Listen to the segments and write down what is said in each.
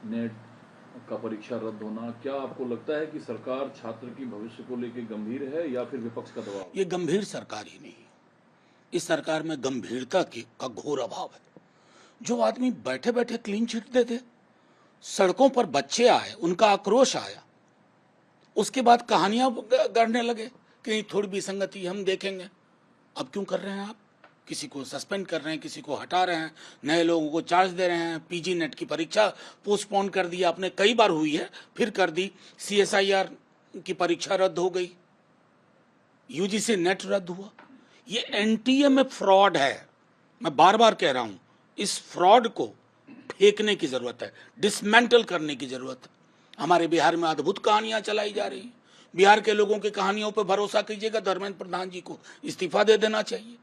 Net का परीक्षा रद्द होना, क्या आपको लगता है कि सरकार छात्र की भविष्य को लेकर गंभीर है या फिर विपक्ष का दबाव? ये गंभीर सरकार ही नहीं, इस सरकार में गंभीरता का घोर अभाव है। जो आदमी बैठे बैठे क्लीन चिट देते, सड़कों पर बच्चे आए, उनका आक्रोश आया, उसके बाद कहानियां गढ़ने लगे कि थोड़ी विसंगति हम देखेंगे। अब क्यों कर रहे हैं आप? किसी को सस्पेंड कर रहे हैं, किसी को हटा रहे हैं, नए लोगों को चार्ज दे रहे हैं। पीजी नेट की परीक्षा पोस्टपोन कर दी आपने, कई बार हुई है, फिर कर दी। सीएसआईआर की परीक्षा रद्द हो गई, यूजीसी नेट रद्द हुआ। ये एनटीए में फ्रॉड है, मैं बार बार कह रहा हूं। इस फ्रॉड को फेंकने की जरूरत है, डिसमेंटल करने की जरूरत है। हमारे बिहार में अद्भुत कहानियां चलाई जा रही हैं। बिहार के लोगों की कहानियों पर भरोसा कीजिएगा, धर्मेंद्र प्रधान जी को इस्तीफा दे देना चाहिए।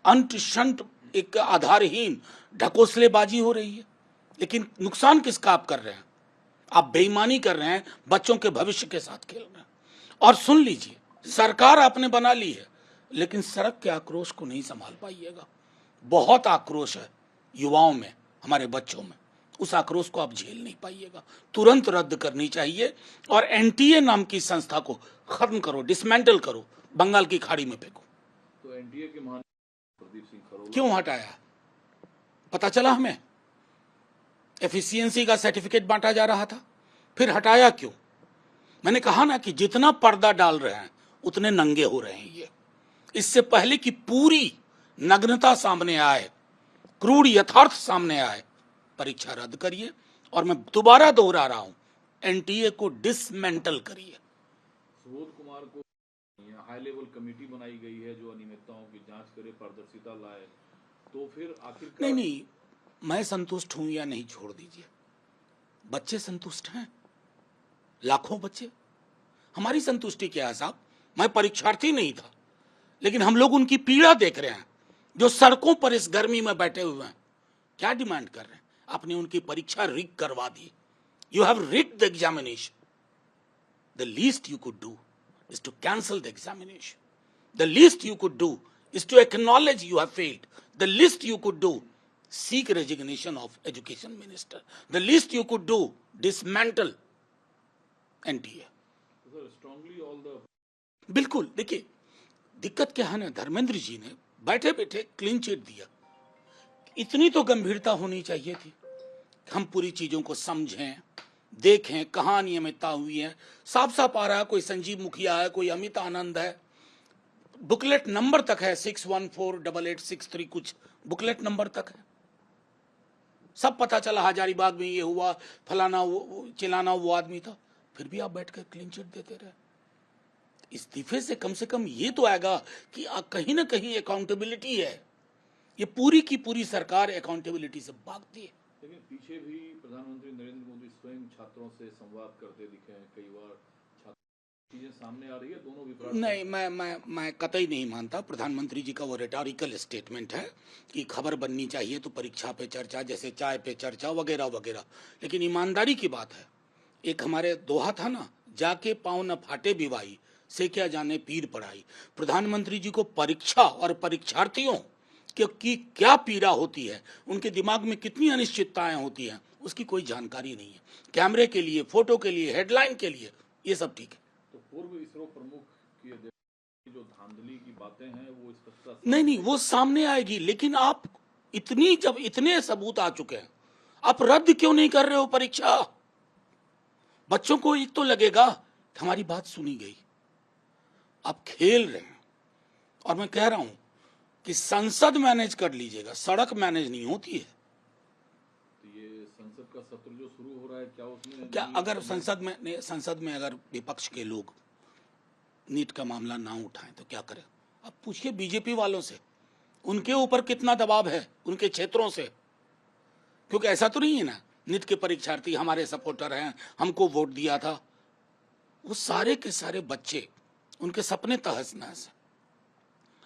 अंट शंट एक आधारहीन ढकोसलेबाजी हो रही है, लेकिन नुकसान किसका आप कर रहे हैं? आप बेईमानी कर रहे हैं, बच्चों के भविष्य के साथ खेल रहे हैं। और सुन लीजिए, सरकार आपने बना ली है, लेकिन सड़क के आक्रोश को नहीं संभाल पाइएगा। बहुत आक्रोश है युवाओं में, हमारे बच्चों में, उस आक्रोश को आप झेल नहीं पाइएगा। तुरंत रद्द करनी चाहिए और एनटीए नाम की संस्था को खत्म करो, डिसमेंटल करो, बंगाल की खाड़ी में फेंको। तो एनटीए के प्रदीप सिंह खरोला क्यों हटाया? पता चला हमें एफिशिएंसी का सर्टिफिकेट बांटा जा रहा था, फिर हटाया क्यों? मैंने कहा ना कि जितना पर्दा डाल रहे हैं उतने नंगे हो रहे हैं ये। इससे पहले कि पूरी नग्नता सामने आए, क्रूर यथार्थ सामने आए, परीक्षा रद्द करिए। और मैं दोबारा दोहरा रहा हूं, एनटीए को डिसमेंटल करिए। सुबोध कुमार को हाई लेवल कमेटी बनाई गई है जो अनियमितताओं की जांच करे, पारदर्शिता लाए, तो फिर आखिरकार नहीं, मैं संतुष्ट हूं या नहीं छोड़ दीजिए, बच्चे संतुष्ट हैं, लाखों बच्चे। हमारी संतुष्टि क्या है साहब? मैं परीक्षार्थी नहीं था, लेकिन हम लोग उनकी पीड़ा देख रहे हैं, जो सड़कों पर इस गर्मी में बैठे हुए हैं। क्या डिमांड कर रहे हैं? आपने उनकी परीक्षा रिग करवा दी। You have rigged the examination. The least you could do is to cancel the examination. The least you could do is to acknowledge you have failed. The least you could do, seek resignation of education minister. The least you could do, dismantle NTA. Strongly all the बिल्कुल। देखिए, दिक्कत क्या है ना, धर्मेंद्र जी ने बैठे बैठे clean chit दिया। इतनी तो गंभीरता होनी चाहिए थी, हम पूरी चीजों को समझें, देखें कहां अनियमितता हुई है। साफ साफ आ रहा है, कोई संजीव मुखिया है, कोई अमित आनंद है, बुकलेट नंबर तक है 614886 कुछ बुकलेट नंबर तक है। सब पता चला हजारीबाग में ये हुआ, फलाना चिलाना वो आदमी था, फिर भी आप बैठकर क्लीन चिट देते रहे। इस्तीफे से कम ये तो आएगा कि कहीं ना कहीं अकाउंटेबिलिटी है। ये पूरी की पूरी सरकार अकाउंटेबिलिटी से भागती है। लेकिन पीछे भी प्रधानमंत्री नरेंद्र मोदी स्वयं छात्रों से संवाद करते दिखे हैं, कई बार चीजें सामने आ रही है, दोनों विपरीत। नहीं, मैं कतई नहीं मानता। प्रधानमंत्री जी का वो रेटोरिकल स्टेटमेंट है कि खबर बननी चाहिए तो परीक्षा पे चर्चा, जैसे चाय पे चर्चा वगैरह वगैरह। लेकिन ईमानदारी की बात है, एक हमारे दोहा था ना, जाके पाँव न फाटे बिवाई से क्या जाने पीर पढ़ाई। प्रधानमंत्री जी को परीक्षा और परीक्षार्थियों की क्या पीड़ा होती है, उनके दिमाग में कितनी अनिश्चितताएं होती हैं, उसकी कोई जानकारी नहीं है। कैमरे के लिए, फोटो के लिए, हेडलाइन के लिए ये सब ठीक है। तो पूर्व इसरो प्रमुख की जो धांधली की बातें हैं वो स्पष्टता नहीं, वो सामने आएगी, लेकिन आप जब इतने सबूत आ चुके हैं, आप रद्द क्यों नहीं कर रहे हो परीक्षा? बच्चों को एक तो लगेगा कि हमारी बात सुनी गई। आप खेल रहे हैं, और मैं कह रहा हूं कि संसद मैनेज कर लीजिएगा, सड़क मैनेज नहीं होती है। तो ये संसद का सत्र जो शुरू हो रहा है, क्या उसमें क्या अगर संसद में अगर विपक्ष के लोग नीट का मामला ना उठाएं तो क्या करें? अब पूछिए बीजेपी वालों से, उनके ऊपर कितना दबाव है उनके क्षेत्रों से। क्योंकि ऐसा तो नहीं है ना, नीट के परीक्षार्थी हमारे सपोर्टर हैं, हमको वोट दिया था। वो सारे के सारे बच्चे, उनके सपने तहस नहस है।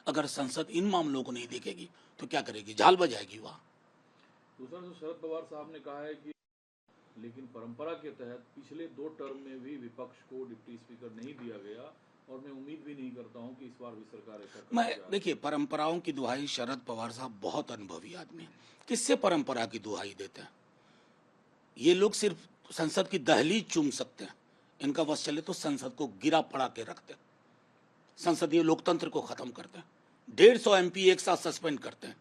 अगर संसद इन मामलों को नहीं देखेगी तो क्या करेगी? झाल बजाएगी वहां। दूसरा, जो शरद पवार साहब ने कहा है कि लेकिन परंपरा के तहत पिछले 2 टर्म में भी विपक्ष को डिप्टी स्पीकर नहीं दिया गया, और मैं उम्मीद भी नहीं करता हूं कि इस बार भी सरकार ऐसा मैं देखिए, परंपराओं की दुहाई, शरद पवार साहब बहुत अनुभवी आदमी हैं, किससे परंपरा की दुहाई देते हैं? ये लोग सिर्फ संसद की दहलीज चूम सकते हैं, इनका बस चले तो संसद को गिरा पड़ा के रखते हैं, संसदीय लोकतंत्र को खत्म करते हैं, 150 MP एक साथ सस्पेंड करते हैं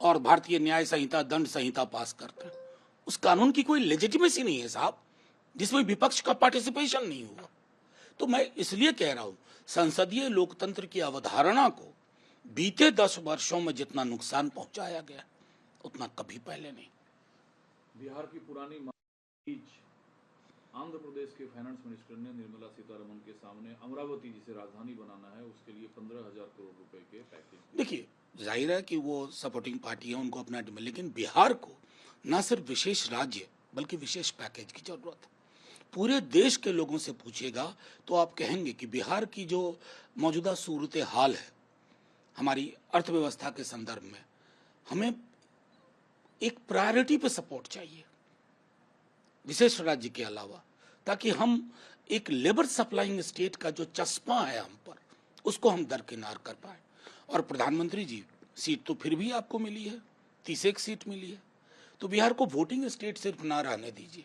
और भारतीय न्याय संहिता दंड संहिता पास करते हैं। उस कानून की कोई लेजिटिमेसी नहीं है साहब, जिसमें विपक्ष का पार्टिसिपेशन नहीं हुआ। तो मैं इसलिए कह रहा हूं, संसदीय लोकतंत्र की अवधारणा को बीते 10 वर्षों में जितना नुकसान पहुंचाया गया उतना कभी पहले नहीं। बिहार की पुरानी आंध्र प्रदेश के फाइनेंस मिनिस्टर ने निर्मला सीतारमण के सामने अमरावती जिसे राजधानी बनाना है उसके लिए 15,000 करोड़ रुपए के पैकेज। देखिए, जाहिर है कि वो सपोर्टिंग पार्टी है, उनको अपना, लेकिन बिहार को न सिर्फ विशेष राज्य बल्कि विशेष पैकेज की जरूरत है। पूरे देश के लोगों से पूछिएगा तो आप कहेंगे कि बिहार की जो मौजूदा सूरत हाल है हमारी अर्थव्यवस्था के संदर्भ में, हमें एक प्रायोरिटी पे सपोर्ट चाहिए विशेष राज्य के अलावा, ताकि हम एक लेबर सप्लाइंग स्टेट का जो चस्पा है हम पर, उसको हम दरकिनार कर पाए। और प्रधानमंत्री जी, सीट तो फिर भी आपको मिली है, 31 सीट मिली है, तो बिहार को वोटिंग स्टेट सिर्फ ना रहने दीजिए।